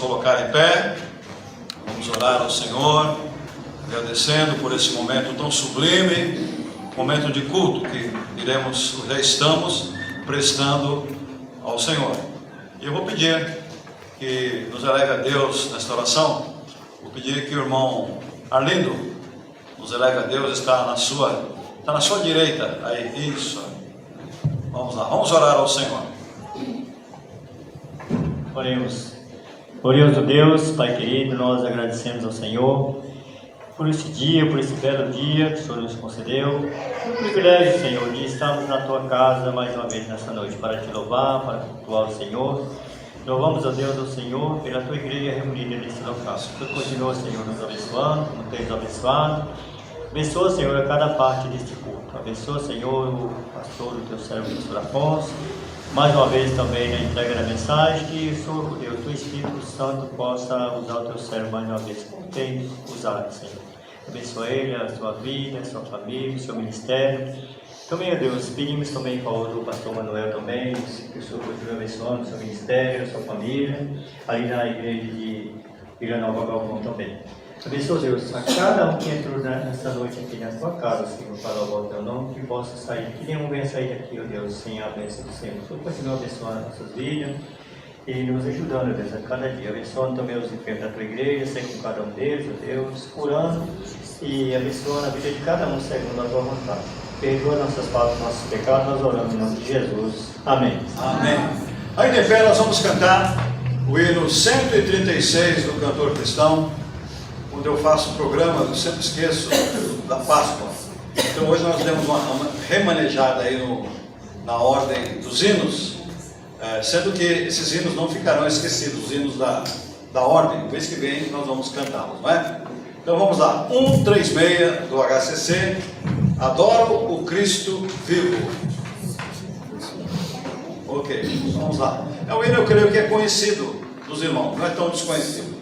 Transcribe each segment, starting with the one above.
colocar em pé, vamos orar ao Senhor, agradecendo por esse momento tão sublime, momento de culto que já estamos prestando ao Senhor. E eu vou pedir que nos eleve a Deus nesta oração. Vou pedir que o irmão Arlindo nos eleve a Deus, está na sua direita, aí, isso. Vamos lá, vamos orar ao Senhor. Oremos. Glorioso Deus, Pai querido, nós agradecemos ao Senhor por esse dia, por esse belo dia que o Senhor nos concedeu. O privilégio, Senhor, de estarmos na Tua casa mais uma vez nessa noite para Te louvar, para cultuar o Senhor. Louvamos a Deus, ao Senhor, pela Tua igreja reunida nesse local. Tu continua, Senhor, nos abençoando, como tens abençoado. Abençoa, Senhor, a cada parte deste culto. Abençoa, Senhor, o pastor, o Teu servo, o Pastor Afonso. Mais uma vez também na entrega da mensagem, que o Senhor, Deus, o Teu Espírito Santo possa usar o Teu servo mais uma vez, como tem usado, Senhor. Abençoa ele, a sua vida, a sua família, o seu ministério. Também, ó Deus, pedimos também em favor do pastor Manuel também, que o Senhor continue abençoando o seu ministério, a sua família, ali na igreja de Vila Nova Galvão também. Abençoa, Deus, a cada um que entrou nessa noite aqui na sua casa, Senhor, para louvar o Teu nome, que possa sair, que nenhum venha sair daqui, ó Deus, sem a bênção do Senhor. O Senhor continua abençoando nossas vidas e nos ajudando, ó Deus, a cada dia. Abençoando também os enfermos da Tua igreja, sei com cada um deles, ó Deus, curando e abençoando a vida de cada um segundo a Tua vontade. Perdoa nossas faltas, nossos pecados, nós oramos em nome de Jesus. Amém. Amém. Ainda em pé, nós vamos cantar o hino 136 do cantor cristão. Quando eu faço o programa, eu sempre esqueço da Páscoa. Então hoje nós demos uma remanejada aí na ordem dos hinos, sendo que esses hinos não ficarão esquecidos, os hinos da ordem. Mês que vem nós vamos cantá-los, não é? Então vamos lá, 136 do HCC, Adoro o Cristo Vivo. Ok, vamos lá. É um hino, eu creio que é conhecido dos irmãos, não é tão desconhecido.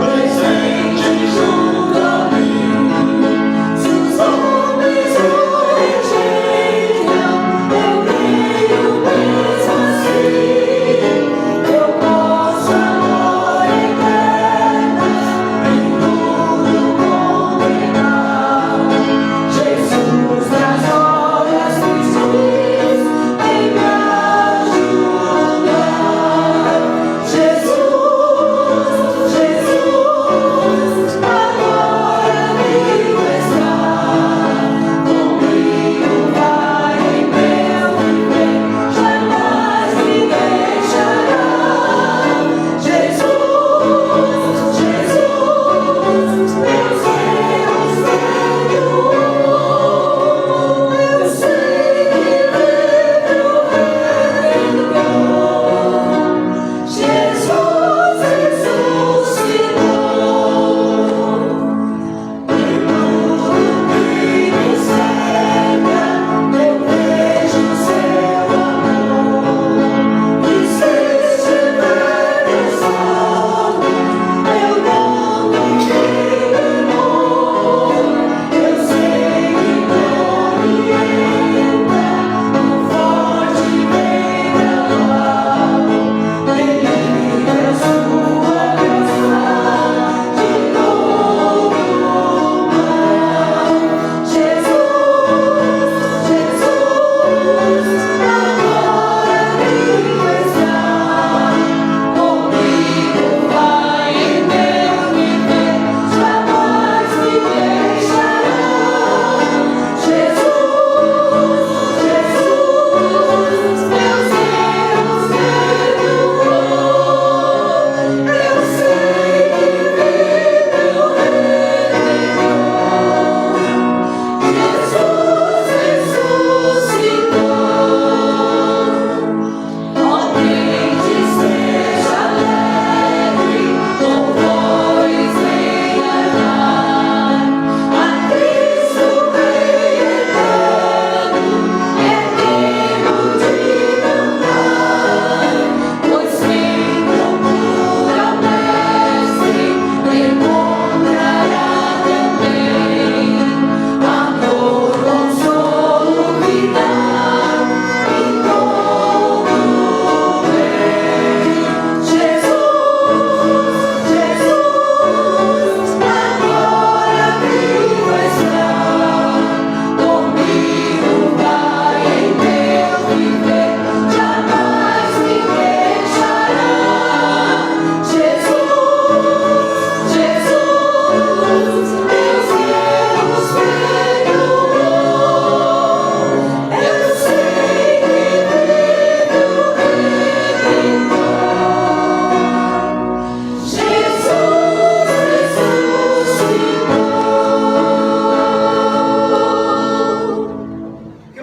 Presente junto a mim, seus homens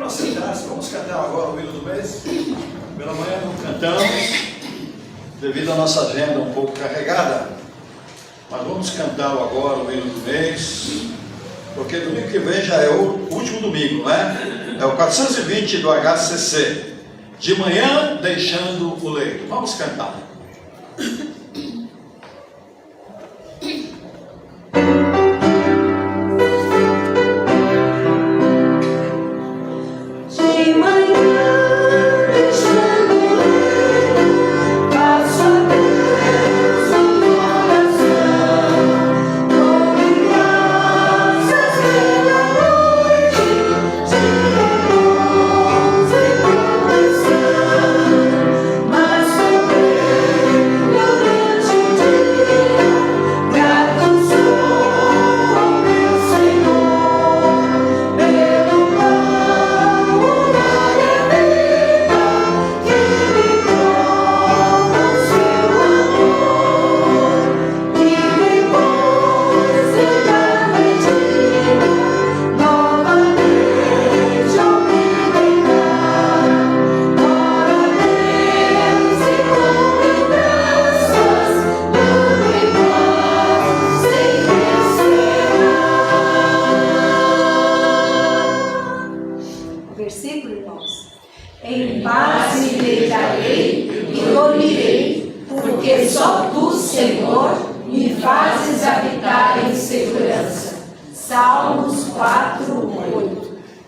nós sentarmos, vamos cantar agora o hino do mês. Pela manhã não cantamos, devido à nossa agenda um pouco carregada, mas vamos cantá-lo agora, o hino do mês, porque domingo que vem já é o último domingo, não é? É o 420 do HCC, de manhã deixando o leito. Vamos cantar.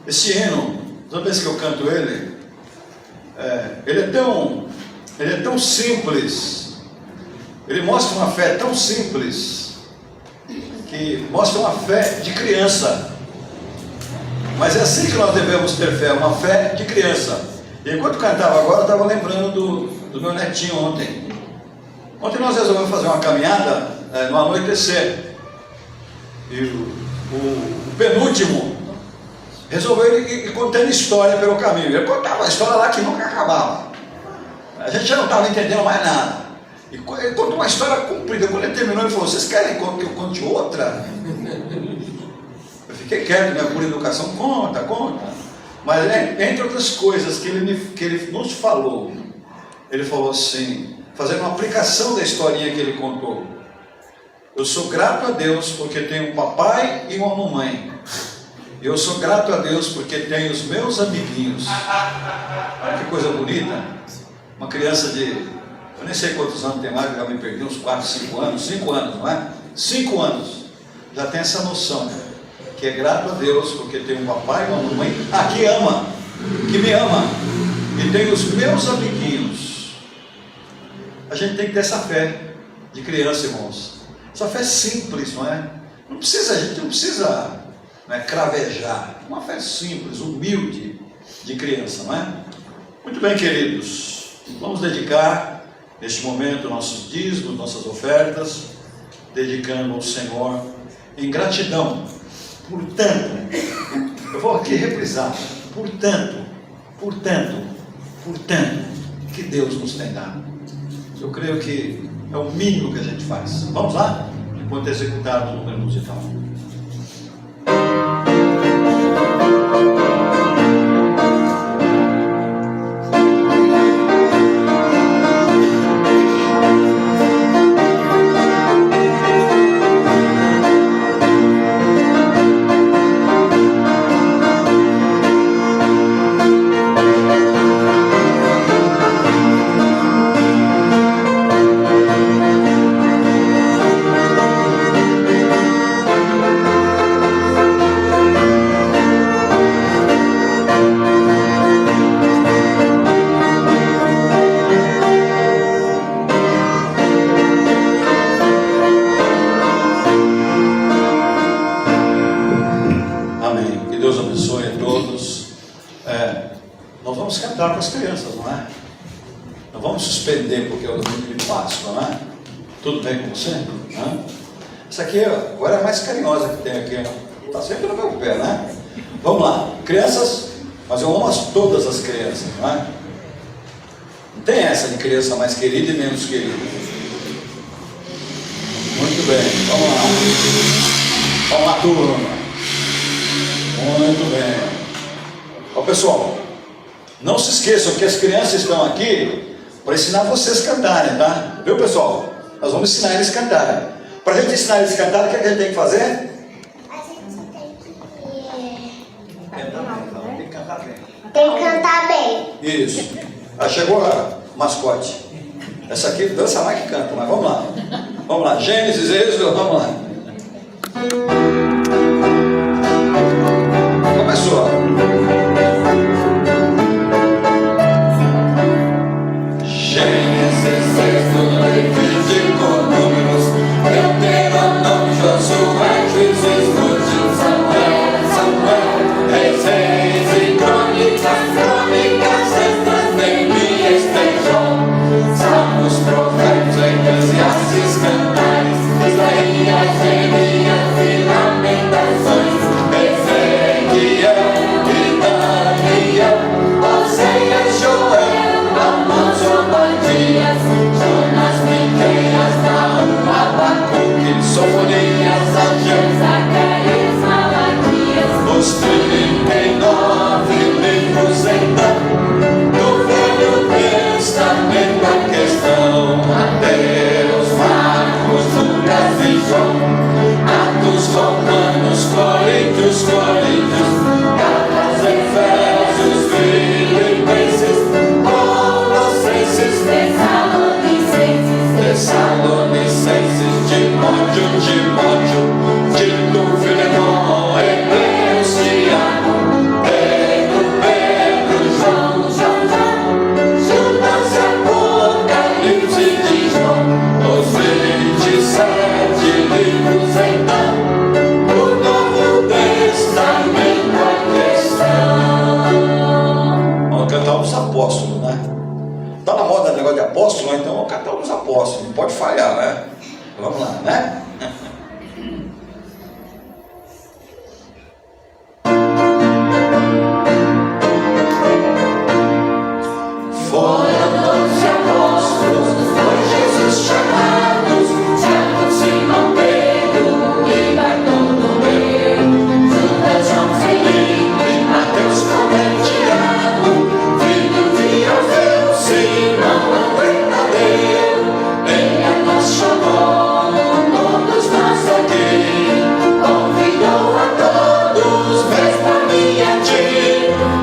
Esse hino, toda vez que eu canto ele, ele é tão simples, ele mostra uma fé tão simples, que mostra uma fé de criança, mas é assim que nós devemos ter fé, uma fé de criança. E enquanto cantava agora, eu estava lembrando do meu netinho ontem. Ontem nós resolvemos fazer uma caminhada no anoitecer, e o penúltimo resolveu ir contando história pelo caminho. Ele contava a história lá que nunca acabava. A gente já não estava entendendo mais nada. E ele contou uma história comprida. Quando ele terminou, ele falou: vocês querem que eu conte outra? Eu fiquei quieto, né? Por educação, conta. Mas entre outras coisas que ele nos falou, ele falou assim, fazendo uma aplicação da historinha que ele contou: eu sou grato a Deus porque tenho um papai e uma mamãe. Eu sou grato a Deus porque tenho os meus amiguinhos. Olha que coisa bonita. Uma criança eu nem sei quantos anos tem mais, já me perdi, uns 4, 5 anos. 5 anos, não é? 5 anos. Já tem essa noção, que é grato a Deus porque tem um papai e uma mamãe que ama, que me ama. E tem os meus amiguinhos. A gente tem que ter essa fé de criança, irmãos. Essa fé simples, não é? A gente não precisa cravejar, uma fé simples, humilde de criança, não é? Muito bem, queridos, vamos dedicar neste momento nossos dízimos, nossas ofertas, dedicando ao Senhor em gratidão. Portanto, eu vou aqui reprisar, portanto, que Deus nos tem dado. Eu creio que é o mínimo que a gente faz. Vamos lá? Enquanto executado o número musical. Nós vamos cantar com as crianças, não é? Não vamos suspender porque é o domingo de Páscoa, não é? Tudo bem com você? Não? Essa aqui agora é a mais carinhosa que tem aqui. Está sempre no meu pé, né? Vamos lá, crianças, mas eu amo todas as crianças, não é? Não tem essa de criança mais querida e menos querida. Muito bem, vamos lá. Vamos lá, turma. Muito bem. Ó pessoal, não se esqueçam que as crianças estão aqui para ensinar vocês a cantarem, tá? Viu pessoal? Nós vamos ensinar eles a cantarem. Para a gente ensinar eles a cantarem, o que a gente tem que fazer? A gente tem que Tem que cantar bem. Tem que cantar bem. Isso. Aí chegou a mascote. Essa aqui dança mais que canta, mas vamos lá. Vamos lá. Gênesis, Êxodo, vamos lá. Começou. Gênesis, Êxodo, Levítico, Números, Deuteronômio, Josué, Juízes, Ruth, Samuel, Reis e Crônicas, Esdras, Neemias, João, Salmos, Provérbios, Eclesiastes, Cantares, Isaías, Jeremias e Lamentações, Ezequiel e Daniel, Oséias, Joel, Amós, Obadias, Jonas, Miqueias, Naum, Abacuque, Sofonias, Ageu, Zacarias, Malaquias, os 39 livros então do Velho Testamento, a questão Mateus, Marcos, Lucas e João, Atos, Romanos, Coríntios, Gálatas, Efésios, Filipenses, Colossenses, Tessalonicenses, Timóteo, Tito, Filemão, Hebreus, Tiago, Pedro, João, Judas, Apocalipse de João, os 27 livros então, o Novo Testamento, a questão. Vamos cantar os apóstolos, né? Tá na moda o negócio de apóstolo, então vamos cantar os apóstolos, não pode falhar, né? Vamos lá, né? Foram 12 apóstolos, foi Jesus chamados, Tiago, Simão, Pedro e Bartolomeu, Judas, João, Felipe, Mateus, Tomé, Tiago, filho de Alfeu, Simão, André, Tadeu, ele a nós chamou, todos nós aqui, convidou a todos, mesmo a mim e a ti,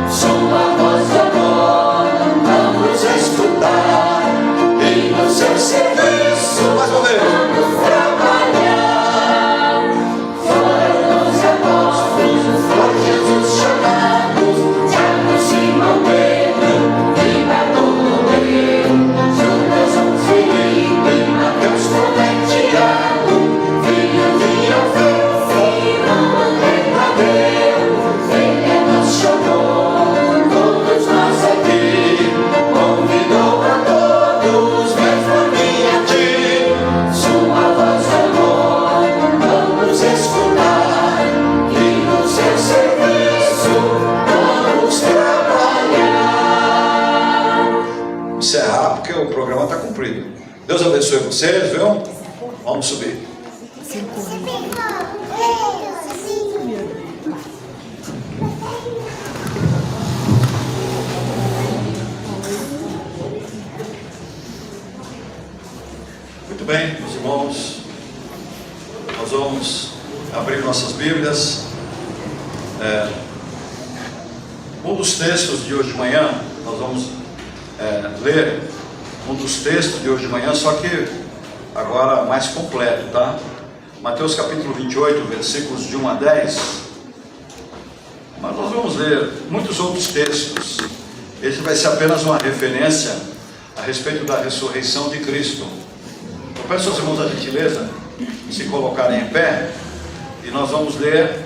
sua voz de amor, vamos escutar, e no seu serviço, mais uma vez, vamos trabalhar. Foram 12 apóstolos, por Jesus chamados, Tiago, Simão, Pedro e Bartolomeu, Judas, João, Felipe, Mateus, Tomé, Tiago, filho de Alfeu, Simão, André, Tadeu, ele a nós chamou, todos nós aqui, convidou a todos, mesmo a mim e a ti, sua voz de amor, vamos escutar, e no seu serviço vamos trabalhar. Encerrar porque o programa está cumprido. Deus abençoe vocês, viu? Vamos subir. Muito bem, meus irmãos, nós vamos abrir nossas Bíblias. Um dos textos de hoje de manhã, nós vamos ler um dos textos de hoje de manhã, só que agora mais completo, tá? Mateus capítulo 28, versículos de 1 a 10. Mas nós vamos ler muitos outros textos. Esse vai ser apenas uma referência a respeito da ressurreição de Cristo. Eu peço aos irmãos a gentileza de se colocarem em pé, e nós vamos ler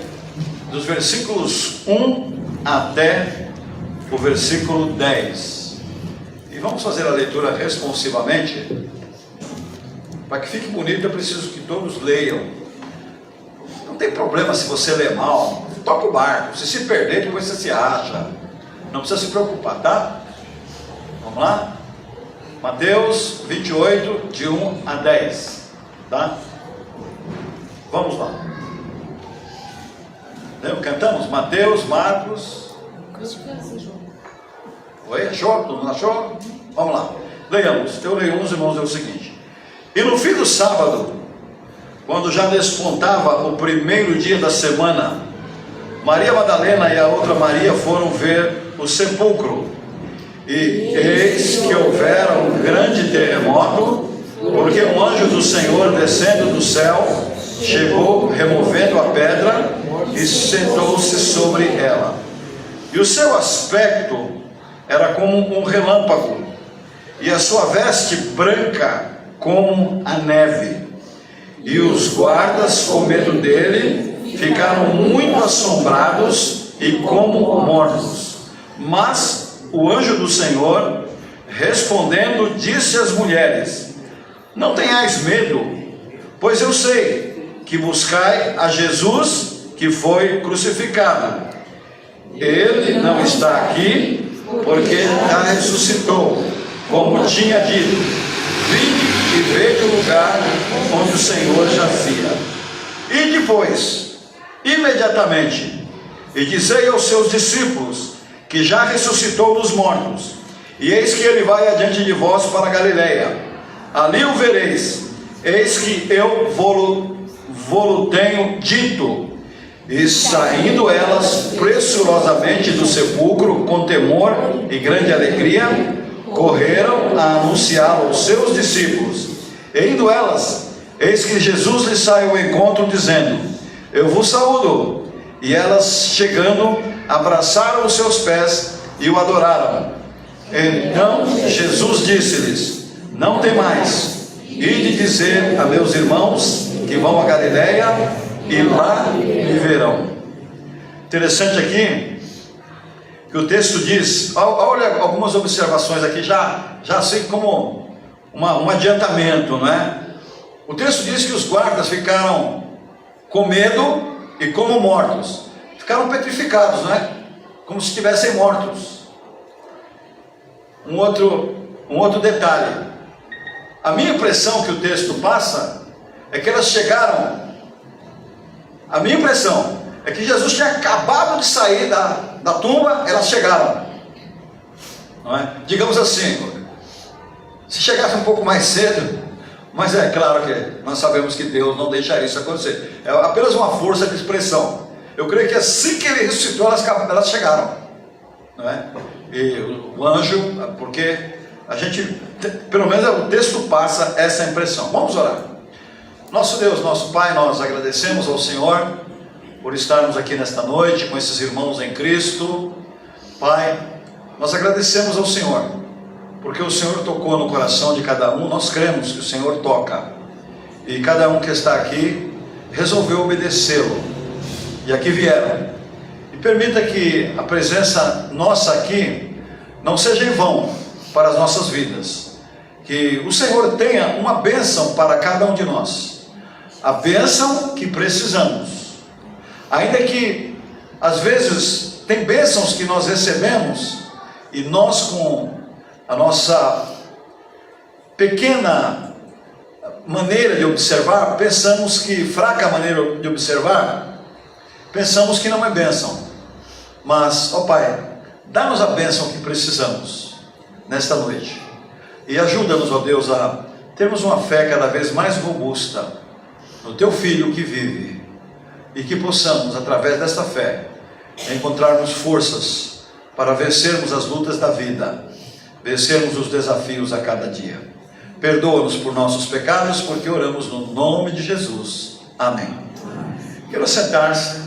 dos versículos 1 até o versículo 10. E vamos fazer a leitura responsivamente. Para que fique bonito, eu preciso que todos leiam. Não tem problema se você ler mal, toca o barco. Se perder, depois você se acha. Não precisa se preocupar, tá? Vamos lá? Mateus 28, de 1 a 10. Tá? Vamos lá. Cantamos Mateus, Marcos, Oi, achou? Todo mundo achou? Vamos lá. Leiamos. Eu leio uns, irmãos, é o seguinte. E no fim do sábado, quando já despontava o primeiro dia da semana, Maria Madalena e a outra Maria foram ver o sepulcro. E eis que houvera um grande terremoto, porque um anjo do Senhor descendo do céu chegou removendo a pedra e sentou-se sobre ela. E o seu aspecto era como um relâmpago, e a sua veste branca como a neve. E os guardas, com medo dele, ficaram muito assombrados e como mortos. Mas o anjo do Senhor, respondendo, disse às mulheres: não tenhais medo, pois eu sei que buscai a Jesus que foi crucificado. Ele não está aqui, porque já ressuscitou, como tinha dito. Vinde e vede o lugar onde o Senhor jazia. E depois, imediatamente, e dizei aos seus discípulos que já ressuscitou dos mortos, e eis que ele vai adiante de vós para a Galileia, ali o vereis. Eis que eu vou-lo tenho dito. E saindo elas pressurosamente do sepulcro, com temor e grande alegria, correram a anunciá-lo aos seus discípulos. E indo elas, eis que Jesus lhes sai ao encontro, dizendo: eu vos saúdo. E elas, chegando, abraçaram os seus pés e o adoraram. Então Jesus disse-lhes: não temais, ide dizer a meus irmãos que vão a Galileia, e lá me verão. Interessante aqui que o texto diz, olha algumas observações aqui, já assim como um adiantamento, não é? O texto diz que os guardas ficaram com medo e como mortos, ficaram petrificados, não é? Como se estivessem mortos. Um outro detalhe, a minha impressão que o texto passa é que elas chegaram. A minha impressão é que Jesus tinha acabado de sair da tumba, elas chegaram, não é? Digamos assim, se chegasse um pouco mais cedo, mas é claro que nós sabemos que Deus não deixaria isso acontecer, é apenas uma força de expressão. Eu creio que assim que ele ressuscitou, elas chegaram, não é? E o anjo, porque a gente, pelo menos o texto passa essa impressão. Vamos orar. Nosso Deus, nosso Pai, nós agradecemos ao Senhor por estarmos aqui nesta noite com esses irmãos em Cristo. Pai, nós agradecemos ao Senhor, porque o Senhor tocou no coração de cada um. Nós cremos que o Senhor toca, e cada um que está aqui resolveu obedecê-lo, e aqui vieram. E permita que a presença nossa aqui não seja em vão para as nossas vidas, que o Senhor tenha uma bênção para cada um de nós, a bênção que precisamos. Ainda que às vezes tem bênçãos que nós recebemos e nós, com a nossa pequena maneira de observar, pensamos que, fraca maneira de observar, pensamos que não é bênção. Mas, ó Pai, dá-nos a bênção que precisamos nesta noite, e ajuda-nos, ó Deus, a termos uma fé cada vez mais robusta no Teu Filho que vive, e que possamos, através desta fé, encontrarmos forças para vencermos as lutas da vida, vencermos os desafios a cada dia. Perdoa-nos por nossos pecados, porque oramos no nome de Jesus. Amém. Quero sentar-se.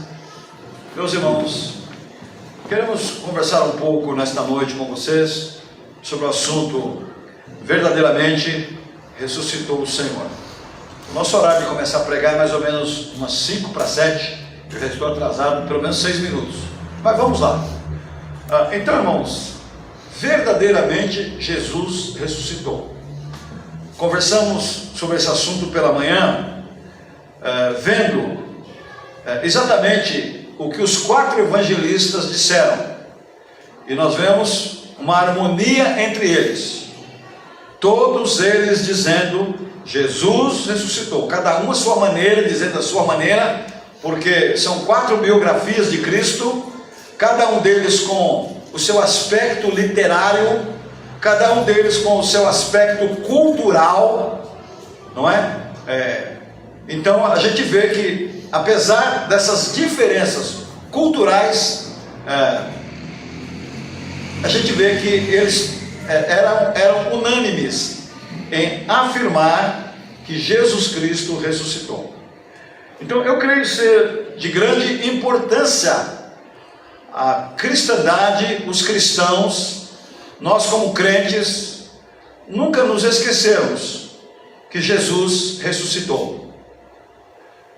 Meus irmãos, queremos conversar um pouco nesta noite com vocês sobre o assunto: verdadeiramente ressuscitou o Senhor. O nosso horário de começar a pregar é mais ou menos umas 5 para 7. Eu já estou atrasado pelo menos 6 minutos. Mas vamos lá. Então, irmãos, verdadeiramente Jesus ressuscitou. Conversamos sobre esse assunto pela manhã, vendo exatamente o que os 4 evangelistas disseram. E nós vemos uma harmonia entre eles. Todos eles dizendo: Jesus ressuscitou, cada um a sua maneira, dizendo a sua maneira, porque são 4 biografias de Cristo, cada um deles com o seu aspecto literário, cada um deles com o seu aspecto cultural, não é? Então a gente vê que, apesar dessas diferenças culturais, a gente vê que eles eram unânimes em afirmar que Jesus Cristo ressuscitou. Então eu creio ser de grande importância a cristandade, os cristãos, nós como crentes, nunca nos esquecermos que Jesus ressuscitou.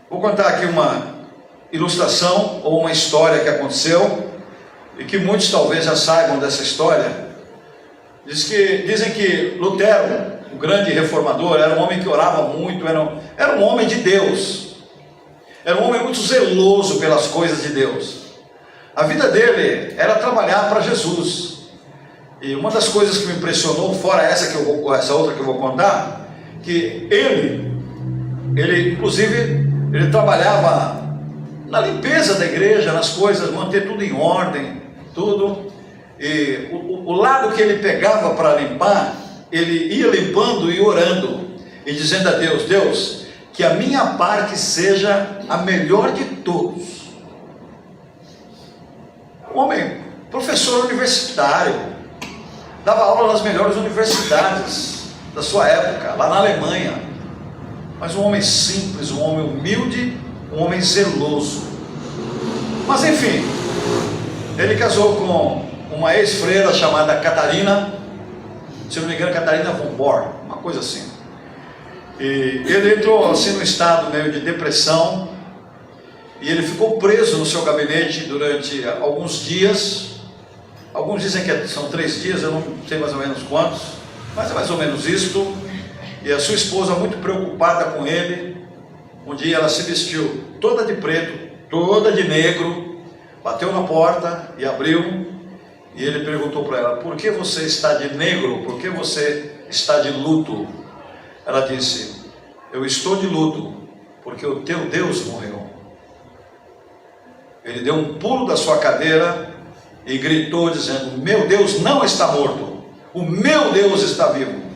Vou contar aqui uma ilustração ou uma história que aconteceu e que muitos talvez já saibam dessa história. Dizem que Lutero, o grande reformador, era um homem que orava muito, era um homem de Deus, era um homem muito zeloso pelas coisas de Deus. A vida dele era trabalhar para Jesus. E uma das coisas que me impressionou, fora essa outra que eu vou contar, que ele inclusive, ele trabalhava na limpeza da igreja, nas coisas, manter tudo em ordem, tudo. E o lado que ele pegava para limpar, ele ia limpando e orando, e dizendo a Deus: Deus, que a minha parte seja a melhor de todos. Homem, professor universitário, dava aula nas melhores universidades da sua época, lá na Alemanha. Mas um homem simples, um homem humilde, um homem zeloso. Mas enfim, ele casou com uma ex-freira chamada Catarina, se não me engano, Catarina von Bohr, uma coisa assim. E ele entrou assim num estado meio de depressão, e ele ficou preso no seu gabinete durante alguns dias. Alguns dizem que são 3 dias, eu não sei mais ou menos quantos, mas é mais ou menos isto. E a sua esposa, muito preocupada com ele, um dia ela se vestiu toda de preto, toda de negro, bateu na porta e abriu, e ele perguntou para ela: por que você está de negro? Por que você está de luto? Ela disse: eu estou de luto porque o teu Deus morreu. Ele deu um pulo da sua cadeira e gritou dizendo: meu Deus não está morto, o meu Deus está vivo.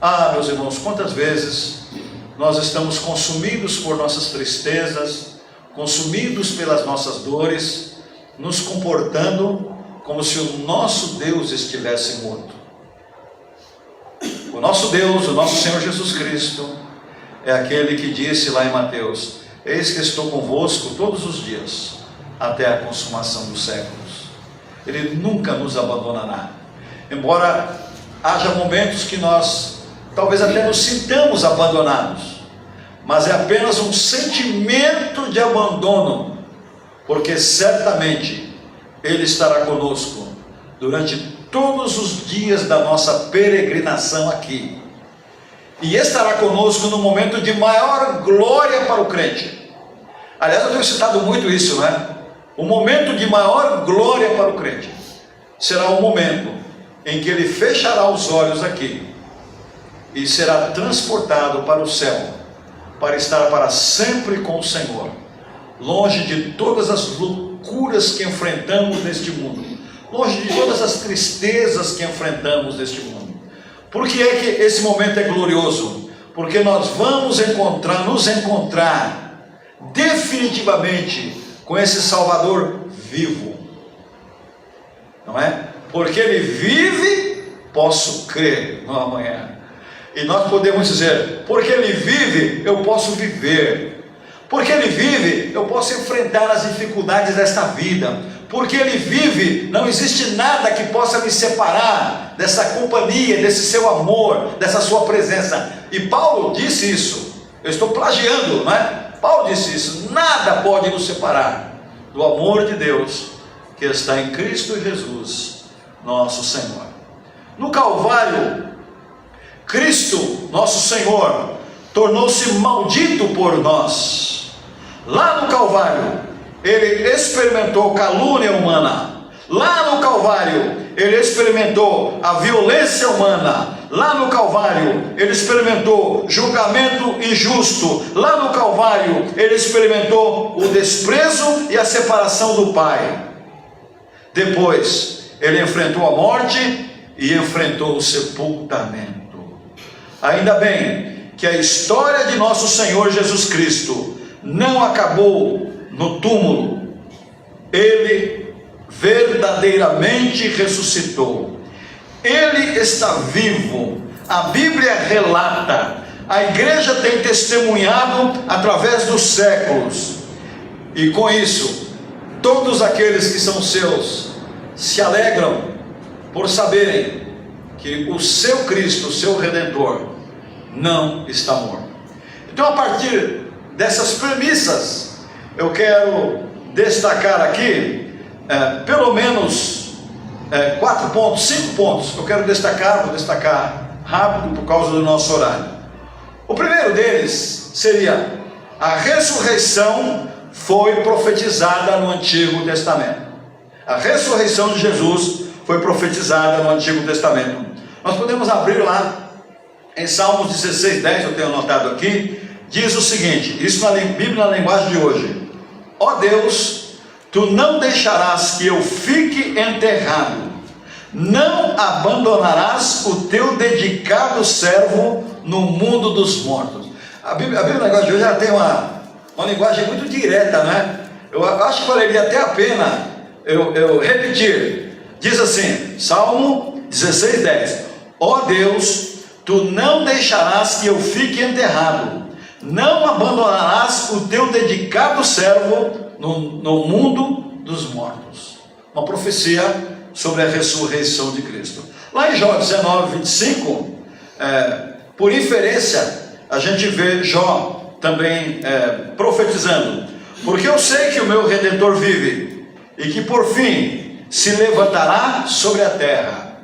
Ah, meus irmãos, quantas vezes nós estamos consumidos por nossas tristezas, consumidos pelas nossas dores, nos comportando como se o nosso Deus estivesse morto. O nosso Deus, o nosso Senhor Jesus Cristo, é aquele que disse lá em Mateus: eis que estou convosco todos os dias, até a consumação dos séculos. Ele nunca nos abandonará. Embora haja momentos que nós talvez até nos sintamos abandonados, mas é apenas um sentimento de abandono, porque certamente Ele estará conosco durante todos os dias da nossa peregrinação aqui, e estará conosco no momento de maior glória para o crente. Aliás, eu tenho citado muito isso, não é? O momento de maior glória para o crente será o momento em que ele fechará os olhos aqui e será transportado para o céu, para estar para sempre com o Senhor, longe de todas as loucuras que enfrentamos neste mundo, longe de todas as tristezas que enfrentamos neste mundo. Por que é que esse momento é glorioso? Porque nós vamos nos encontrar definitivamente com esse Salvador vivo, não é? Porque Ele vive, posso crer no amanhã. E nós podemos dizer: porque Ele vive, eu posso viver. Porque Ele vive, eu posso enfrentar as dificuldades desta vida. Porque Ele vive, não existe nada que possa me separar dessa companhia, desse seu amor, dessa sua presença. E Paulo disse isso. Eu estou plagiando, não é? Paulo disse isso: nada pode nos separar do amor de Deus que está em Cristo Jesus, nosso Senhor. No Calvário, Cristo, nosso Senhor, tornou-se maldito por nós. Lá no Calvário, Ele experimentou calúnia humana. Lá no Calvário, Ele experimentou a violência humana. Lá no Calvário, ele experimentou julgamento injusto. Lá no Calvário, ele experimentou o desprezo e a separação do Pai. Depois, ele enfrentou a morte e enfrentou o sepultamento. Ainda bem que a história de nosso Senhor Jesus Cristo não acabou no túmulo. Ele verdadeiramente ressuscitou. Ele está vivo. A Bíblia relata, a igreja tem testemunhado através dos séculos, e com isso, todos aqueles que são seus se alegram por saberem que o seu Cristo, o seu Redentor, não está morto. Então, a partir dessas premissas, eu quero destacar aqui pelo menos 4 pontos, 5 pontos. Eu quero destacar, vou destacar rápido por causa do nosso horário. O primeiro deles seria: a ressurreição foi profetizada no Antigo Testamento. A ressurreição de Jesus foi profetizada no Antigo Testamento. Nós podemos abrir lá em Salmos 16:10, eu tenho anotado aqui. Diz o seguinte, isso na Bíblia, na linguagem de hoje: ó Deus, tu não deixarás que eu fique enterrado, não abandonarás o teu dedicado servo no mundo dos mortos. A Bíblia, na linguagem de hoje, ela tem uma linguagem muito direta, né? Eu acho que valeria até a pena eu repetir. Diz assim, Salmo 16:10: ó Deus, tu não deixarás que eu fique enterrado, não abandonarás o teu dedicado servo no mundo dos mortos. Uma profecia sobre a ressurreição de Cristo. Lá em Jó 19:25, por inferência, a gente vê Jó também profetizando: porque eu sei que o meu Redentor vive, e que por fim se levantará sobre a terra.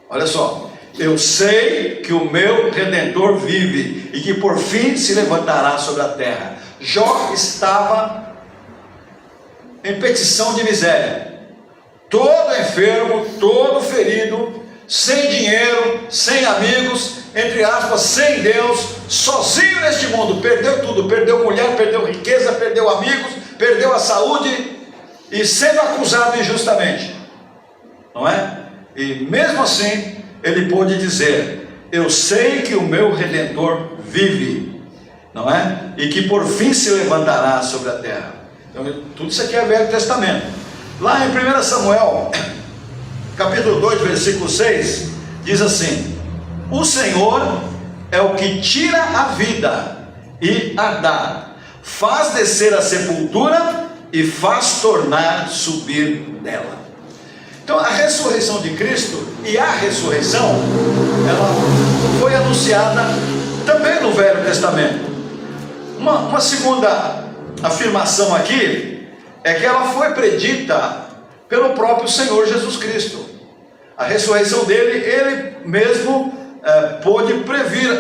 Olha só, eu sei que o meu Redentor vive, e que por fim se levantará sobre a terra. Jó estava em petição de miséria, todo enfermo, todo ferido, sem dinheiro, sem amigos, entre aspas, sem Deus, sozinho neste mundo. Perdeu tudo, perdeu mulher, perdeu riqueza, perdeu amigos, perdeu a saúde, e sendo acusado injustamente, não é? E mesmo assim, ele pôde dizer: eu sei que o meu Redentor vive, não é? E que por fim se levantará sobre a terra. Então, tudo isso aqui é Velho Testamento. Lá em 1 Samuel, capítulo 2, versículo 6, diz assim: o Senhor é o que tira a vida e a dá, faz descer a sepultura e faz tornar subir dela. Então, a ressurreição de Cristo e a ressurreição, ela foi anunciada também no Velho Testamento. Uma segunda afirmação aqui é que ela foi predita pelo próprio Senhor Jesus Cristo. A ressurreição dele, ele mesmo pôde prever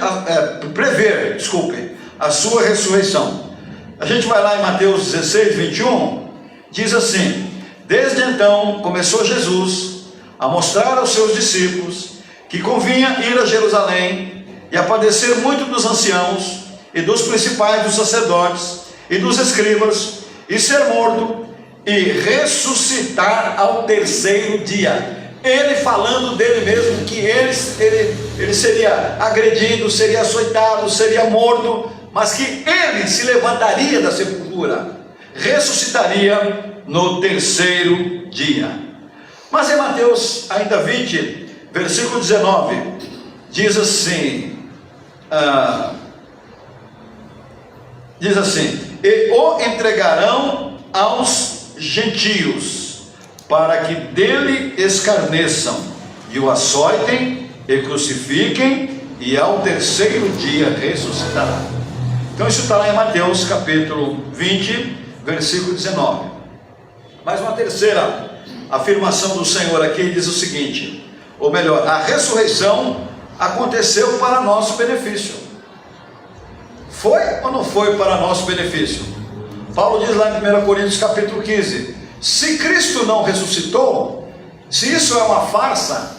a sua ressurreição. A gente vai lá em Mateus 16:21, diz assim: desde então começou Jesus a mostrar aos seus discípulos que convinha ir a Jerusalém e a padecer muito dos anciãos e dos principais dos sacerdotes e dos escribas, e ser morto e ressuscitar ao terceiro dia. Ele falando dele mesmo, que ele seria agredido, seria açoitado, seria morto, mas que ele se levantaria da sepultura, ressuscitaria no terceiro dia. Mas em Mateus ainda 20, versículo 19, diz assim, e o entregarão aos gentios, para que dele escarneçam, e o açoitem, e crucifiquem, e ao terceiro dia ressuscitará. Então isso está lá em Mateus capítulo 20, versículo 19. Mas uma terceira afirmação do Senhor aqui diz o seguinte, ou melhor, a ressurreição aconteceu para nosso benefício. Foi ou não foi para nosso benefício? Paulo diz lá em 1 Coríntios capítulo 15, se Cristo não ressuscitou, Se isso é uma farsa,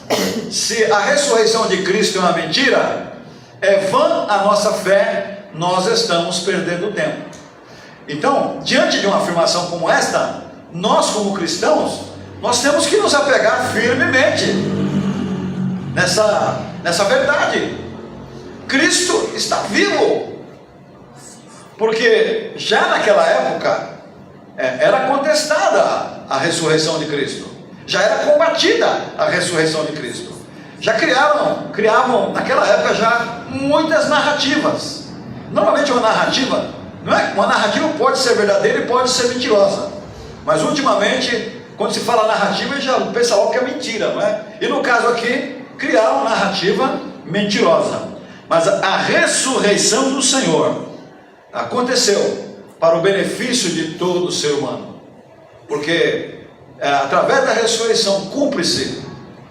se a ressurreição de Cristo é uma mentira, é vã a nossa fé, nós estamos perdendo tempo. Então, diante de uma afirmação como esta, nós como cristãos, nós temos que nos apegar firmemente nessa verdade. Cristo está vivo, porque já naquela época era contestada a ressurreição de Cristo, já era combatida a ressurreição de Cristo, já criavam naquela época já muitas narrativas. Normalmente uma narrativa pode ser verdadeira e pode ser mentirosa, mas ultimamente, quando se fala narrativa, já o pessoal que é mentira, não é? E no caso aqui, criaram uma narrativa mentirosa. Mas a ressurreição do Senhor aconteceu para o benefício de todo ser humano, porque através da ressurreição cumpre-se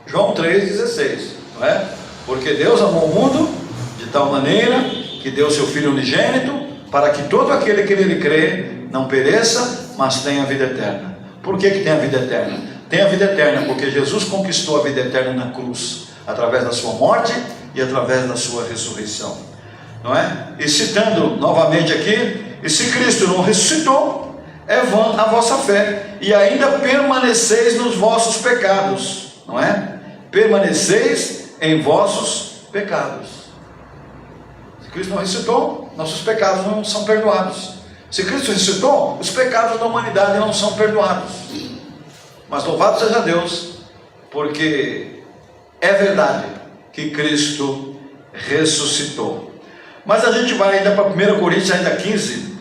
João 3,16, não é? Porque Deus amou o mundo de tal maneira que deu seu Filho unigênito, para que todo aquele que nele crê não pereça, mas tenha vida eterna. Por que tem a vida eterna? Tem a vida eterna porque Jesus conquistou a vida eterna na cruz, através da sua morte e através da sua ressurreição, não é? E citando novamente aqui, e se Cristo não ressuscitou, é vã a vossa fé, e ainda permaneceis nos vossos pecados, não é? Permaneceis em vossos pecados. Se Cristo não ressuscitou, nossos pecados não são perdoados. Se Cristo ressuscitou, os pecados da humanidade não são perdoados. Mas louvado seja Deus, porque é verdade que Cristo ressuscitou. Mas a gente vai ainda para 1 Coríntios ainda 15,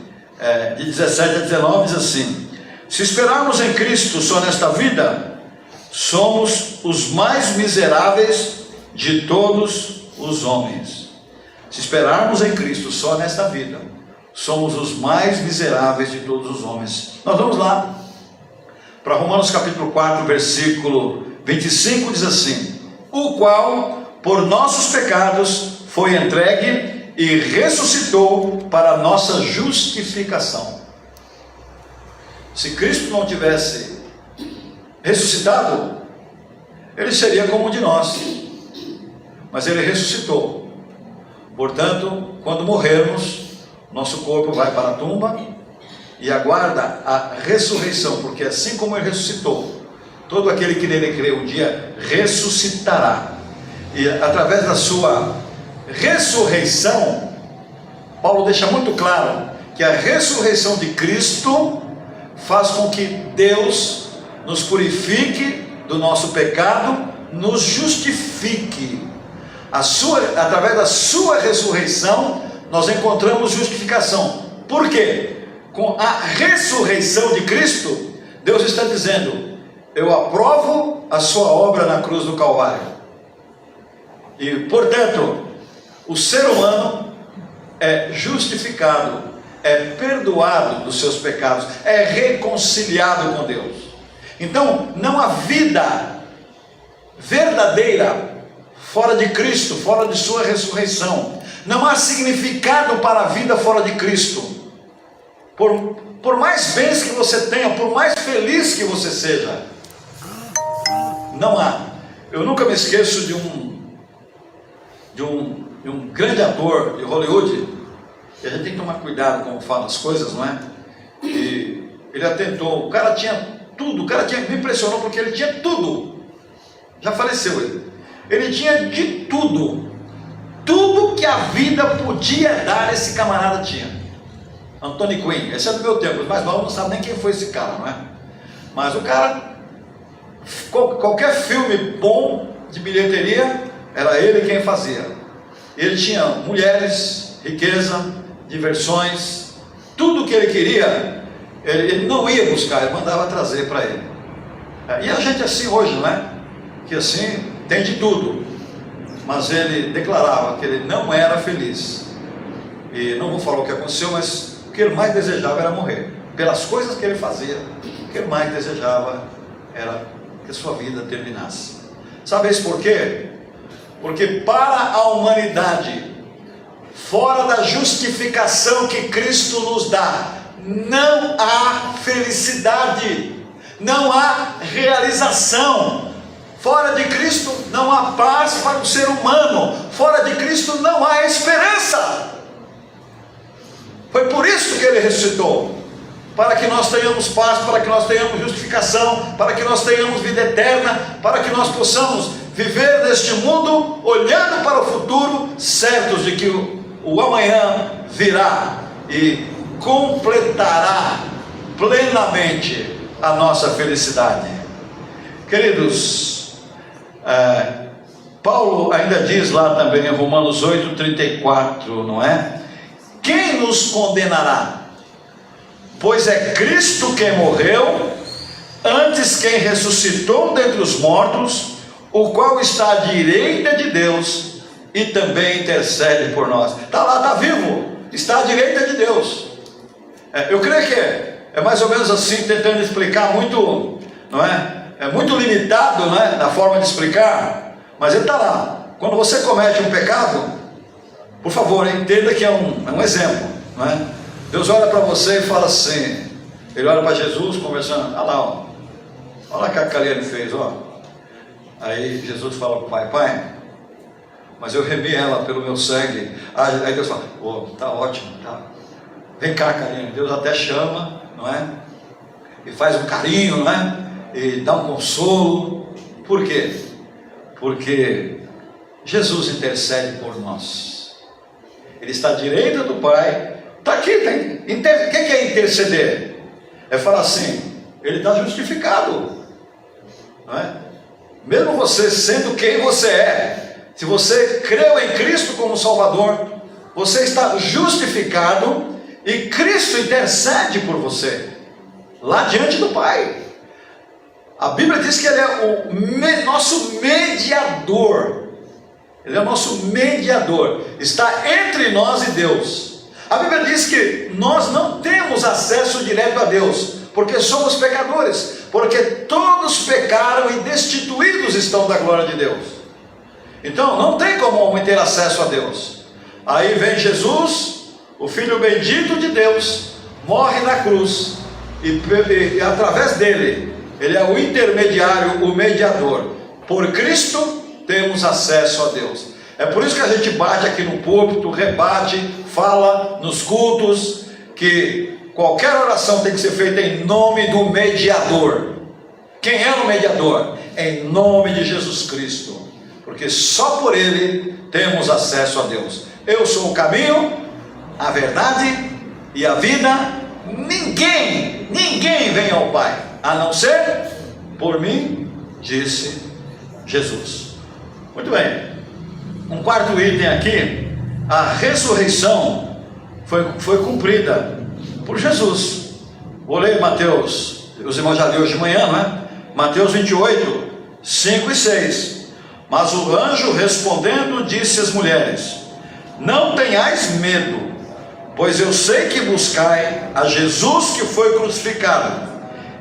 de 17 a 19, diz assim: se esperarmos em Cristo só nesta vida, somos os mais miseráveis de todos os homens. Se esperarmos em Cristo só nesta vida, somos os mais miseráveis de todos os homens. Nós vamos lá para Romanos capítulo 4, versículo 25, diz assim: o qual por nossos pecados foi entregue e ressuscitou para a nossa justificação. Se Cristo não tivesse ressuscitado, ele seria como um de nós, mas ele ressuscitou. Portanto, quando morrermos, nosso corpo vai para a tumba e aguarda a ressurreição, porque assim como ele ressuscitou, todo aquele que nele crê um dia ressuscitará. E através da sua ressurreição, Paulo deixa muito claro que a ressurreição de Cristo faz com que Deus nos purifique do nosso pecado, nos justifique. Através da sua ressurreição, nós encontramos justificação. Por quê? Com a ressurreição de Cristo, Deus está dizendo: eu aprovo a sua obra na cruz do Calvário. E, portanto, o ser humano é justificado, é perdoado dos seus pecados, é reconciliado com Deus. Então, não há vida verdadeira fora de Cristo, fora de sua ressurreição. Não há significado para a vida fora de Cristo. Por mais bens que você tenha, por mais feliz que você seja, não há. Eu nunca me esqueço de um grande ator de Hollywood, e a gente tem que tomar cuidado como fala as coisas, não é? E ele atentou, o cara tinha tudo, me impressionou porque ele tinha tudo, já faleceu ele. Ele tinha de tudo, tudo que a vida podia dar, esse camarada tinha. Anthony Quinn, esse é do meu tempo, os mais novos não sabem nem quem foi esse cara, não é? Mas o cara, qualquer filme bom de bilheteria, era ele quem fazia. Ele tinha mulheres, riqueza, diversões, tudo que ele queria, ele não ia buscar, ele mandava trazer para ele. E a gente assim hoje, não é? Que assim tem de tudo, mas ele declarava que ele não era feliz. E não vou falar o que aconteceu, mas o que ele mais desejava era morrer. Pelas coisas que ele fazia, o que ele mais desejava era que a sua vida terminasse. Sabe isso por quê? Porque para a humanidade, fora da justificação que Cristo nos dá, não há felicidade, não há realização. Fora de Cristo não há paz para o ser humano. Fora de Cristo não há esperança. Foi por isso que Ele ressuscitou. Para que nós tenhamos paz, para que nós tenhamos justificação, para que nós tenhamos vida eterna, para que nós possamos viver neste mundo, olhando para o futuro, certos de que o amanhã virá e completará plenamente a nossa felicidade. Queridos, Paulo ainda diz lá também em Romanos 8:34, não é? Quem nos condenará? Pois é Cristo quem morreu, antes quem ressuscitou dentre os mortos, o qual está à direita de Deus e também intercede por nós. Está lá, está vivo, está à direita de Deus. Eu creio que é mais ou menos assim, tentando explicar muito, não é? É muito limitado, não é? Na forma de explicar, mas ele está lá. Quando você comete um pecado, por favor, entenda que é um exemplo, não é? Deus olha para você e fala assim, Ele olha para Jesus conversando, olha lá, ó, olha lá o que a Kaliane fez, ó. Aí Jesus fala para o pai, pai, mas eu remi ela pelo meu sangue. Aí Deus fala, tá ótimo, tá. Vem cá, Kaliane. Deus até chama, não é? E faz um carinho, não é? E dá um consolo. Por quê? Porque Jesus intercede por nós. Ele está à direita do Pai. Está aqui, o que é interceder? É falar assim, Ele está justificado, não é? Mesmo você sendo quem você é, se você creu em Cristo como Salvador, você está justificado e Cristo intercede por você, lá diante do Pai. A Bíblia diz que Ele é o nosso mediador. Ele é o nosso mediador, está entre nós e Deus. A Bíblia diz que nós não temos acesso direto a Deus, porque somos pecadores, porque todos pecaram e destituídos estão da glória de Deus. Então não tem como homem ter acesso a Deus. Aí vem Jesus, o Filho bendito de Deus, morre na cruz, e através dele, Ele é o intermediário, o mediador. Por Cristo temos acesso a Deus. É por isso que a gente bate aqui no púlpito, rebate, fala nos cultos, que qualquer oração tem que ser feita em nome do mediador. Quem é o mediador? Em nome de Jesus Cristo, porque só por Ele temos acesso a Deus. Eu sou o caminho, a verdade e a vida. Ninguém vem ao Pai, a não ser por mim, disse Jesus. Muito bem. Um quarto item aqui, a ressurreição foi cumprida por Jesus. Vou ler Mateus, os irmãos já leram hoje de manhã, não é? Mateus 28, 5 e 6. Mas o anjo respondendo disse às mulheres: não tenhais medo, pois eu sei que buscai a Jesus que foi crucificado.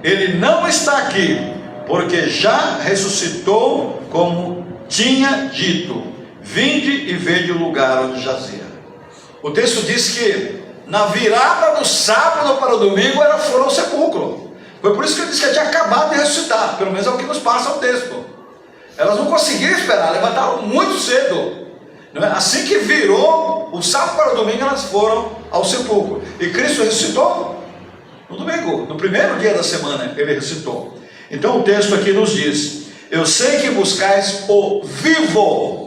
Ele não está aqui, porque já ressuscitou, como tinha dito. Vinde e vede o lugar onde jazia. O texto diz que na virada do sábado para o domingo foram ao sepulcro. Foi por isso que eu disse que ele tinha acabado de ressuscitar. Pelo menos é o que nos passa o texto. Elas não conseguiram esperar, levantaram muito cedo, não é? Assim que virou o sábado para o domingo, elas foram ao sepulcro. E Cristo ressuscitou no domingo, no primeiro dia da semana Ele ressuscitou. Então o texto aqui nos diz: eu sei que buscais o vivo.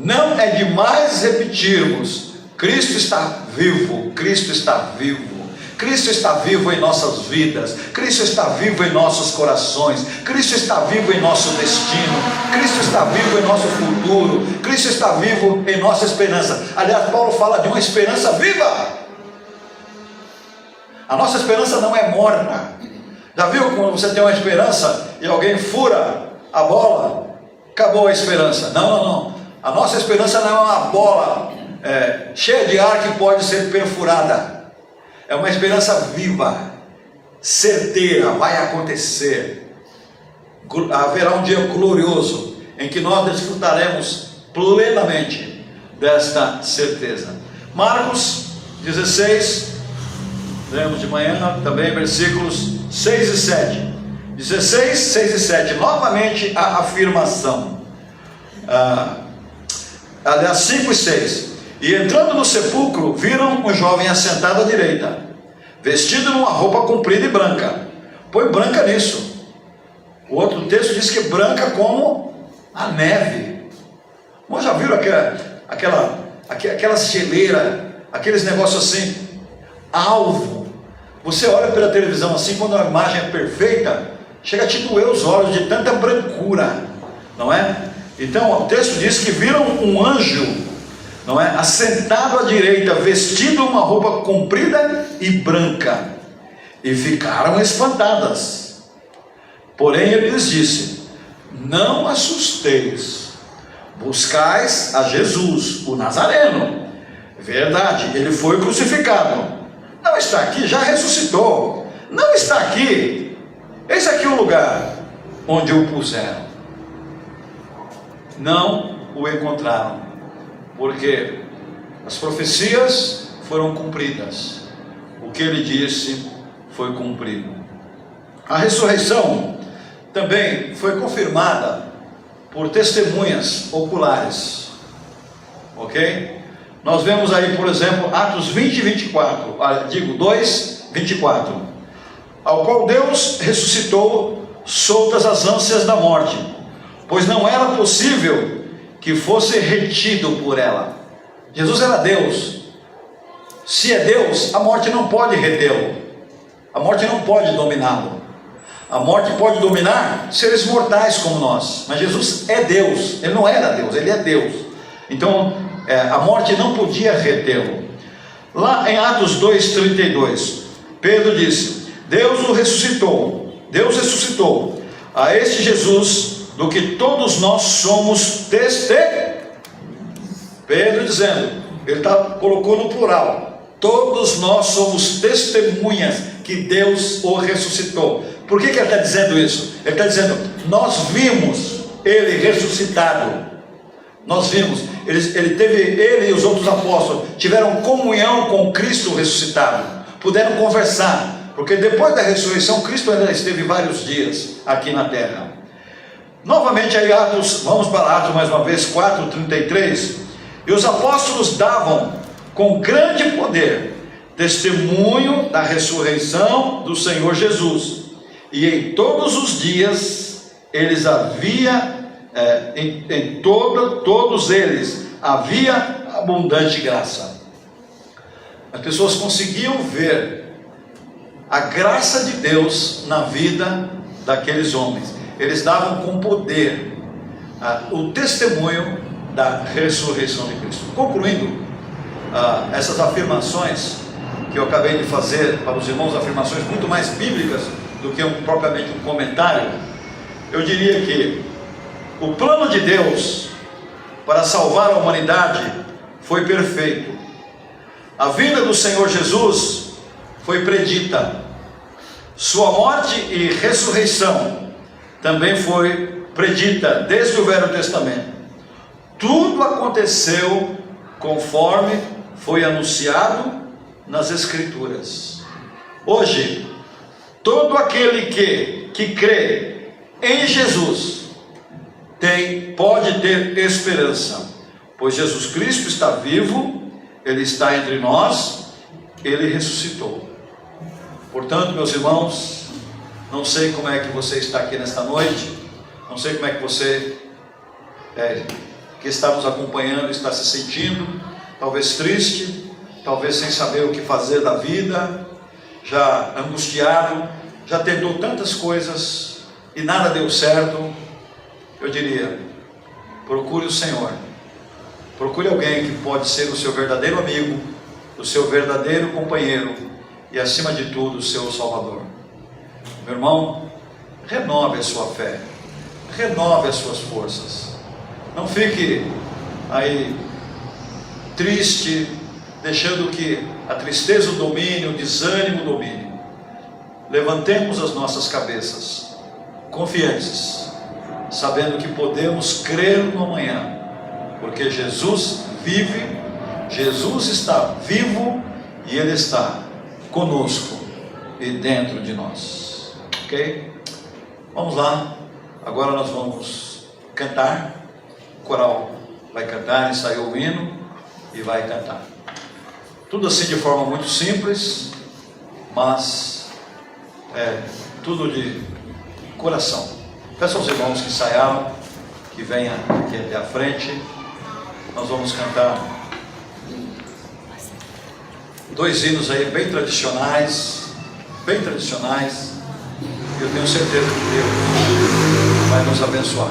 Não é demais repetirmos, Cristo está vivo, Cristo está vivo. Cristo está vivo em nossas vidas, Cristo está vivo em nossos corações, Cristo está vivo em nosso destino, Cristo está vivo em nosso futuro, Cristo está vivo em nossa esperança. Aliás, Paulo fala de uma esperança viva. A nossa esperança não é morta. Já viu quando você tem uma esperança e alguém fura a bola? Acabou a esperança. Não. A nossa esperança não é uma bola cheia de ar que pode ser perfurada. É uma esperança viva, certeira, vai acontecer. Haverá um dia glorioso em que nós desfrutaremos plenamente desta certeza. Marcos 16, lemos de manhã também, versículos 6 e 7. 16, 6 e 7, novamente a afirmação. Aliás, 5 e 6. E entrando no sepulcro, viram um jovem assentado à direita, vestido numa roupa comprida e branca. Põe branca nisso. O outro texto diz que branca como a neve. Mas já viram aquelas geleiras, aqueles negócios assim, alvo? Você olha pela televisão assim, quando a imagem é perfeita, chega a te doer os olhos de tanta brancura, não é? Então o texto diz que viram um anjo, não é? Assentado à direita, vestido uma roupa comprida e branca, e ficaram espantadas. Porém ele lhes disse: não assusteis, buscais a Jesus, o Nazareno. Verdade, ele foi crucificado, não está aqui, já ressuscitou, não está aqui. Eis aqui o lugar onde o puseram. Não o encontraram, porque as profecias foram cumpridas, o que ele disse foi cumprido. A ressurreição também foi confirmada por testemunhas oculares, ok? Nós vemos aí, por exemplo, Atos 20 e 24, 2, 24, ao qual Deus ressuscitou soltas as ânsias da morte, pois não era possível que fosse retido por ela. Jesus era Deus. Se é Deus, a morte não pode retê-lo, a morte não pode dominá-lo. A morte pode dominar seres mortais como nós, mas Jesus é Deus. Ele não era Deus, ele é Deus. Então a morte não podia retê-lo. Lá em Atos 2:32, Pedro disse: Deus o ressuscitou, Deus ressuscitou a este Jesus, do que todos nós somos Pedro dizendo, ele colocou no plural, todos nós somos testemunhas que Deus o ressuscitou. Por que ele está dizendo isso? Ele está dizendo, nós vimos ele ressuscitado, nós vimos, ele e os outros apóstolos tiveram comunhão com Cristo ressuscitado, puderam conversar, porque depois da ressurreição Cristo ainda esteve vários dias aqui na terra. Novamente aí Atos, vamos para Atos mais uma vez, 4:33, e os apóstolos davam com grande poder testemunho da ressurreição do Senhor Jesus, e em todos os dias eles todos eles havia abundante graça. As pessoas conseguiam ver a graça de Deus na vida daqueles homens. Eles davam com poder o testemunho da ressurreição de Cristo. Concluindo essas afirmações que eu acabei de fazer para os irmãos, afirmações muito mais bíblicas do que propriamente um comentário, eu diria que o plano de Deus para salvar a humanidade foi perfeito. A vinda do Senhor Jesus foi predita. Sua morte e ressurreição também foi predita desde o Velho Testamento. Tudo aconteceu conforme foi anunciado nas Escrituras. Hoje, todo aquele que crê em Jesus pode ter esperança, pois Jesus Cristo está vivo, Ele está entre nós, Ele ressuscitou. Portanto, meus irmãos, não sei como é que você está aqui nesta noite, não sei como é que você que está nos acompanhando está se sentindo, talvez triste, talvez sem saber o que fazer da vida, já angustiado, já tentou tantas coisas e nada deu certo. Eu diria, procure o Senhor, procure alguém que pode ser o seu verdadeiro amigo, o seu verdadeiro companheiro e acima de tudo o seu Salvador. Meu irmão, renove a sua fé, renove as suas forças, não fique aí triste, deixando que a tristeza o domine, o desânimo o domine. Levantemos as nossas cabeças, confiantes, sabendo que podemos crer no amanhã, porque Jesus vive, Jesus está vivo e Ele está conosco e dentro de nós. Ok? Vamos lá, agora nós vamos cantar. O coral vai cantar, ensaiou o hino e vai cantar. Tudo assim de forma muito simples, mas tudo de coração. Peço aos irmãos que ensaiaram, que venham aqui até a frente. Nós vamos cantar 2 hinos aí bem tradicionais, e eu tenho certeza que Deus vai nos abençoar.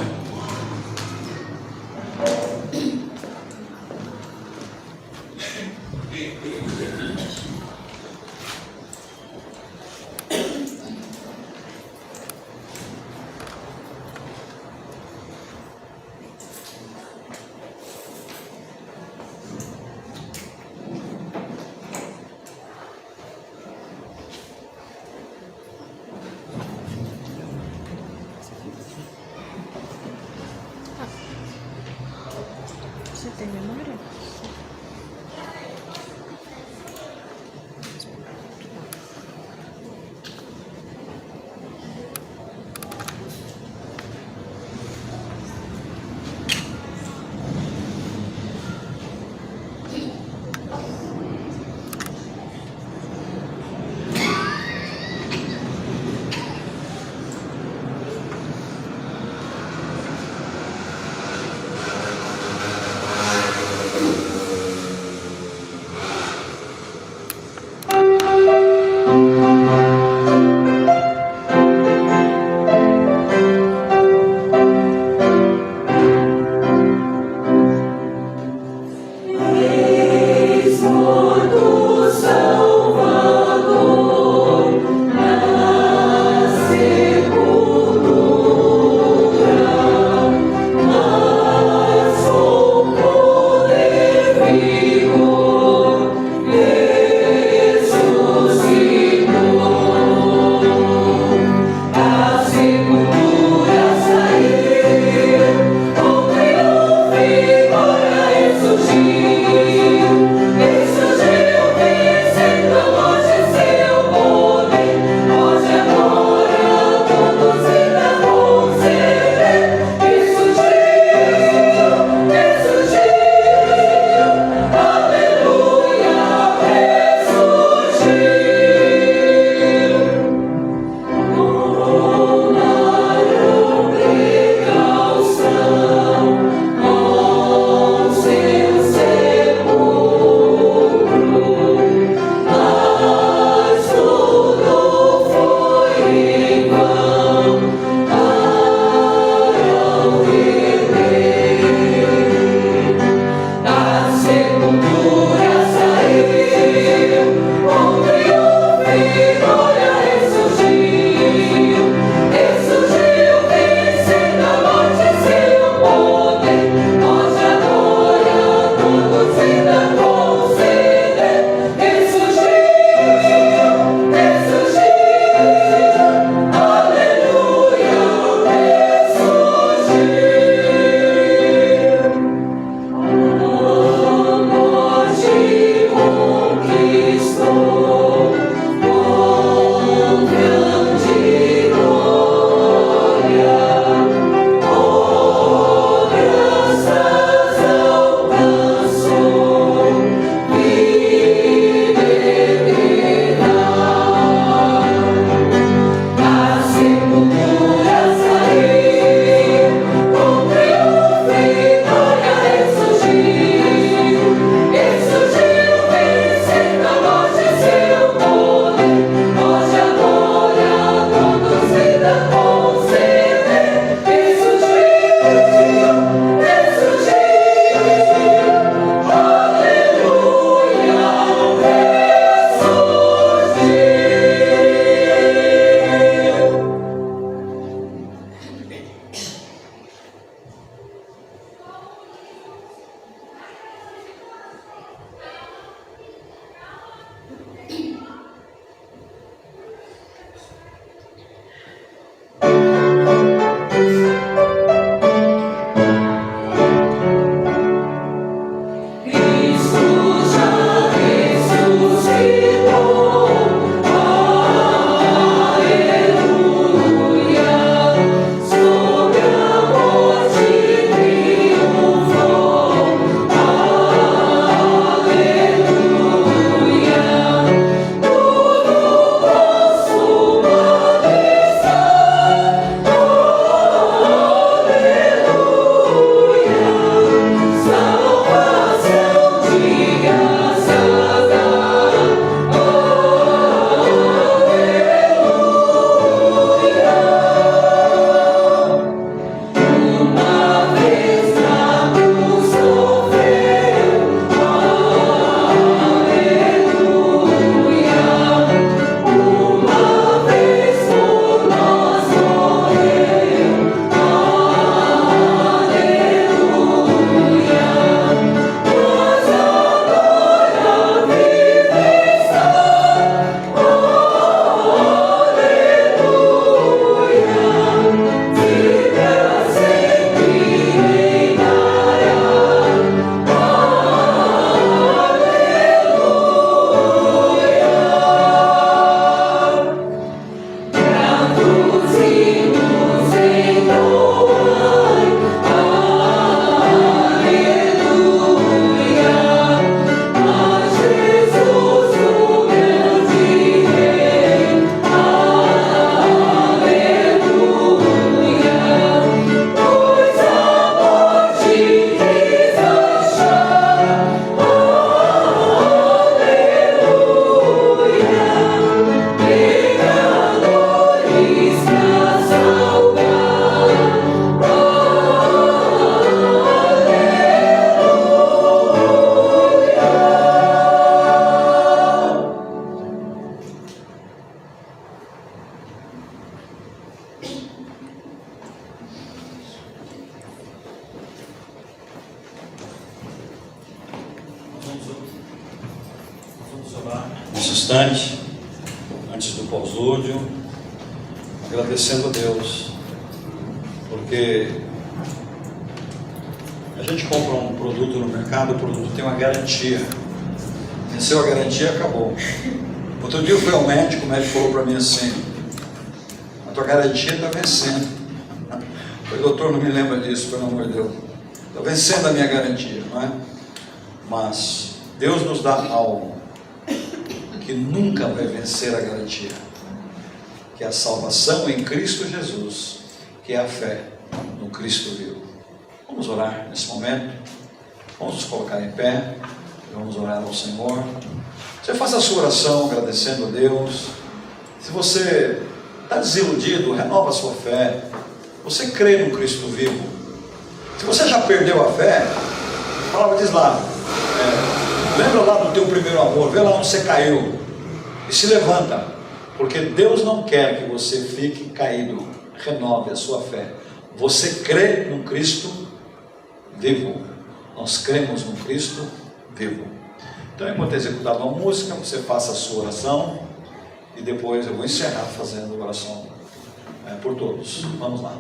Você tem memória? nesse instante, antes do pós-lúdio, agradecendo a Deus, porque a gente compra um produto no mercado, o produto tem uma garantia. Venceu a garantia, acabou. Outro dia eu fui ao médico, o médico falou para mim assim: a tua garantia está vencendo. Eu falei, doutor, não me lembra disso, pelo amor de Deus. Está vencendo a minha garantia, não é? Mas Deus nos dá algo que nunca vai vencer a garantia, que é a salvação em Cristo Jesus, que é a fé no Cristo vivo. Vamos orar nesse momento, vamos nos colocar em pé, vamos orar ao Senhor. Você faça a sua oração agradecendo a Deus. Se você está desiludido, renova a sua fé. Você crê no Cristo vivo. Se você já perdeu a fé, a palavra diz lá, lembra lá do teu primeiro amor, vê lá onde você caiu e se levanta, porque Deus não quer que você fique caído. Renove a sua fé. Você crê no Cristo vivo. Nós cremos no Cristo vivo. Então, enquanto executar uma música, você faça a sua oração e depois eu vou encerrar fazendo oração por todos. Vamos lá.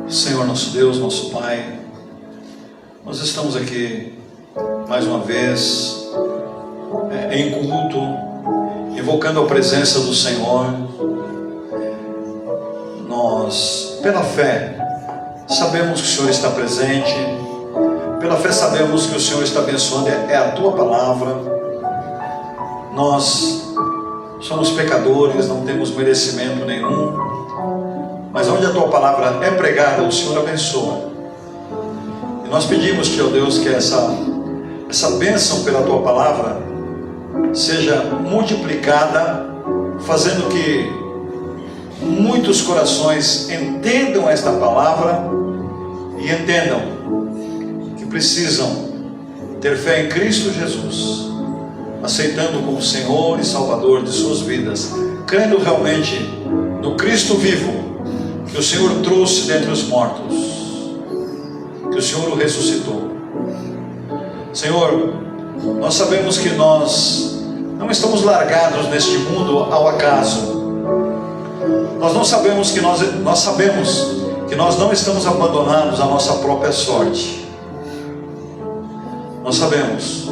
Senhor nosso Deus, nosso Pai, nós estamos aqui mais uma vez em culto, invocando a presença do Senhor. Nós, pela fé, sabemos que o Senhor está presente, pela fé sabemos que o Senhor está abençoando, é a Tua palavra. Nós somos pecadores, não temos merecimento nenhum, mas onde a Tua palavra é pregada, o Senhor abençoa. E nós pedimos, ó Deus, que essa bênção pela Tua palavra seja multiplicada, fazendo que muitos corações entendam esta palavra e entendam que precisam ter fé em Cristo Jesus, aceitando como Senhor e Salvador de suas vidas, crendo realmente no Cristo vivo, que o Senhor trouxe dentre os mortos, que o Senhor o ressuscitou. Senhor, nós sabemos que nós não estamos largados neste mundo ao acaso. Nós sabemos que nós não estamos abandonados à nossa própria sorte. Nós sabemos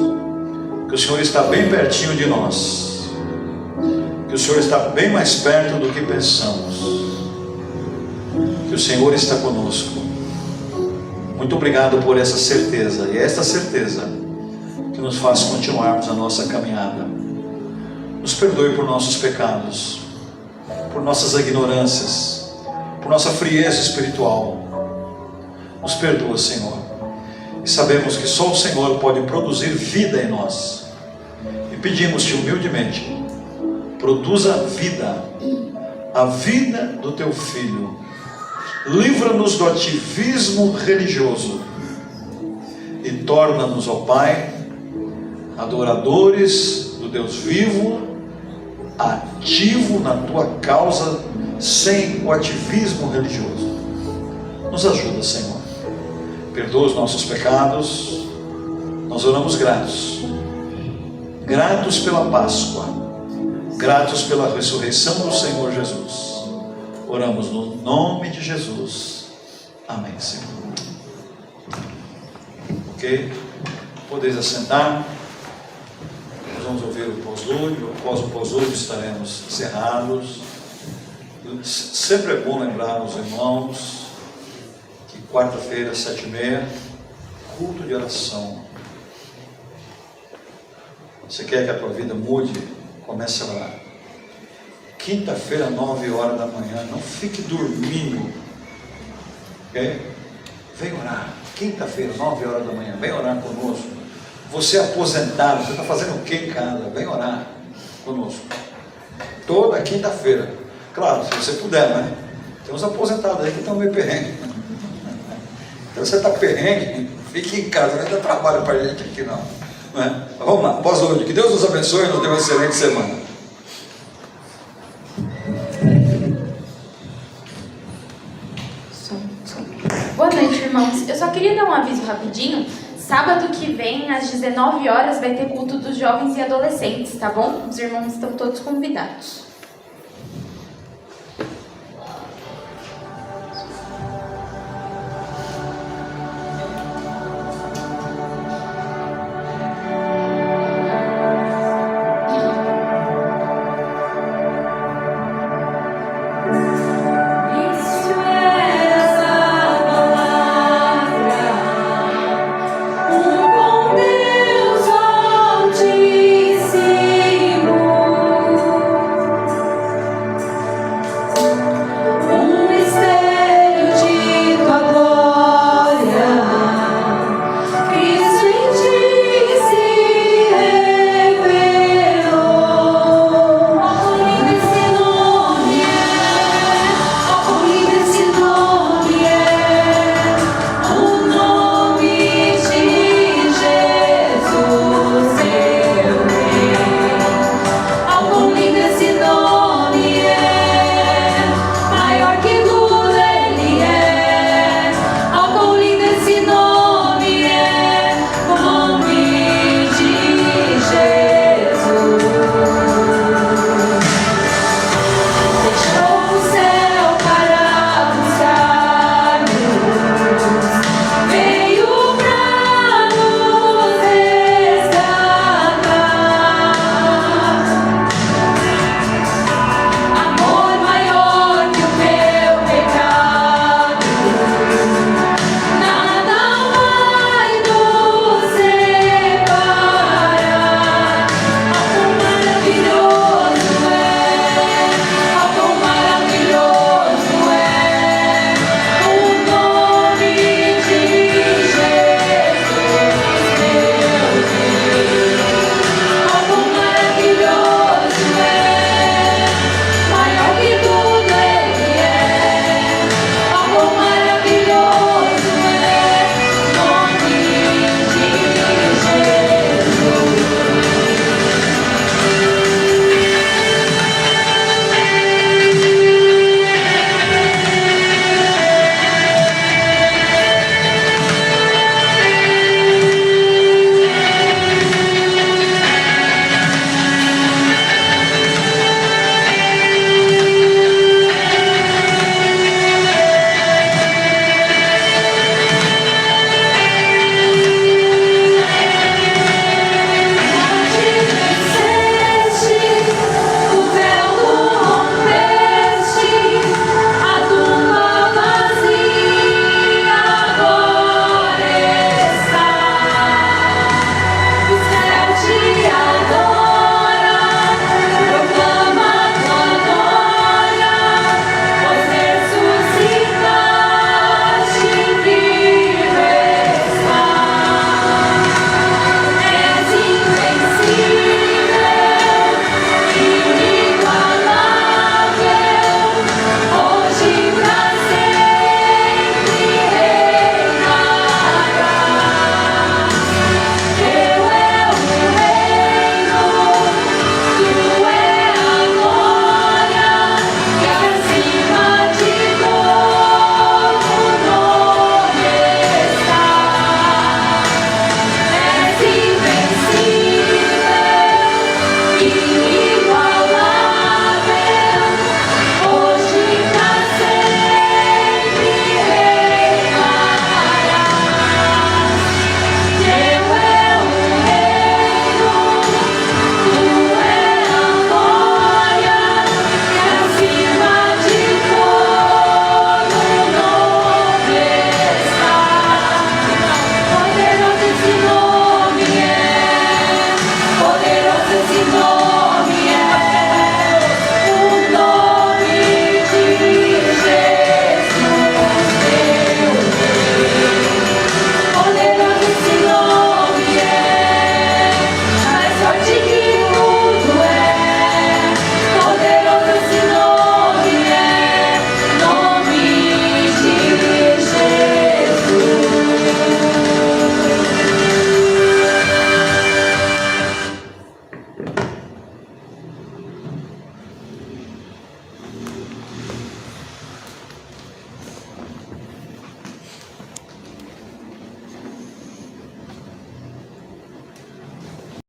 que o Senhor está bem pertinho de nós, que o Senhor está bem mais perto do que pensamos, que o Senhor está conosco. Muito obrigado por essa certeza, e é esta certeza que nos faz continuarmos a nossa caminhada. Nos perdoe por nossos pecados, por nossas ignorâncias, por nossa frieza espiritual. Nos perdoa, Senhor, e sabemos que só o Senhor pode produzir vida em nós, e pedimos-te humildemente: produza vida, a vida do teu Filho. Livra-nos do ativismo religioso e torna-nos, ó Pai, adoradores do Deus vivo, ativo na tua causa, sem o ativismo religioso. Nos ajuda, Senhor. Perdoa os nossos pecados. Nós oramos gratos pela Páscoa, gratos pela ressurreição do Senhor Jesus. Oramos no nome de Jesus. Amém, Senhor. Ok? Podeis assentar. Nós vamos ouvir o pós-lúdio. Após o pós-lúdio estaremos encerrados. Sempre é bom lembrar aos irmãos que quarta-feira, 7h30, culto de oração. Você quer que a tua vida mude? Comece a orar. Quinta-feira, 9 horas da manhã, não fique dormindo. Ok? Vem orar. Quinta-feira, 9 horas da manhã, vem orar conosco. Você é aposentado, você está fazendo o que em casa? Vem orar conosco. Toda quinta-feira. Claro, se você puder, né? Tem uns aposentados aí que estão meio perrengue. Então você está perrengue, fique em casa, não dá trabalho para a gente aqui não. Não é? Mas vamos lá, pós-hoje. Que Deus nos abençoe e nos dê uma excelente semana. Boa noite, irmãos. Eu só queria dar um aviso rapidinho. Sábado que vem, às 19 horas, vai ter culto dos jovens e adolescentes, tá bom? Os irmãos estão todos convidados.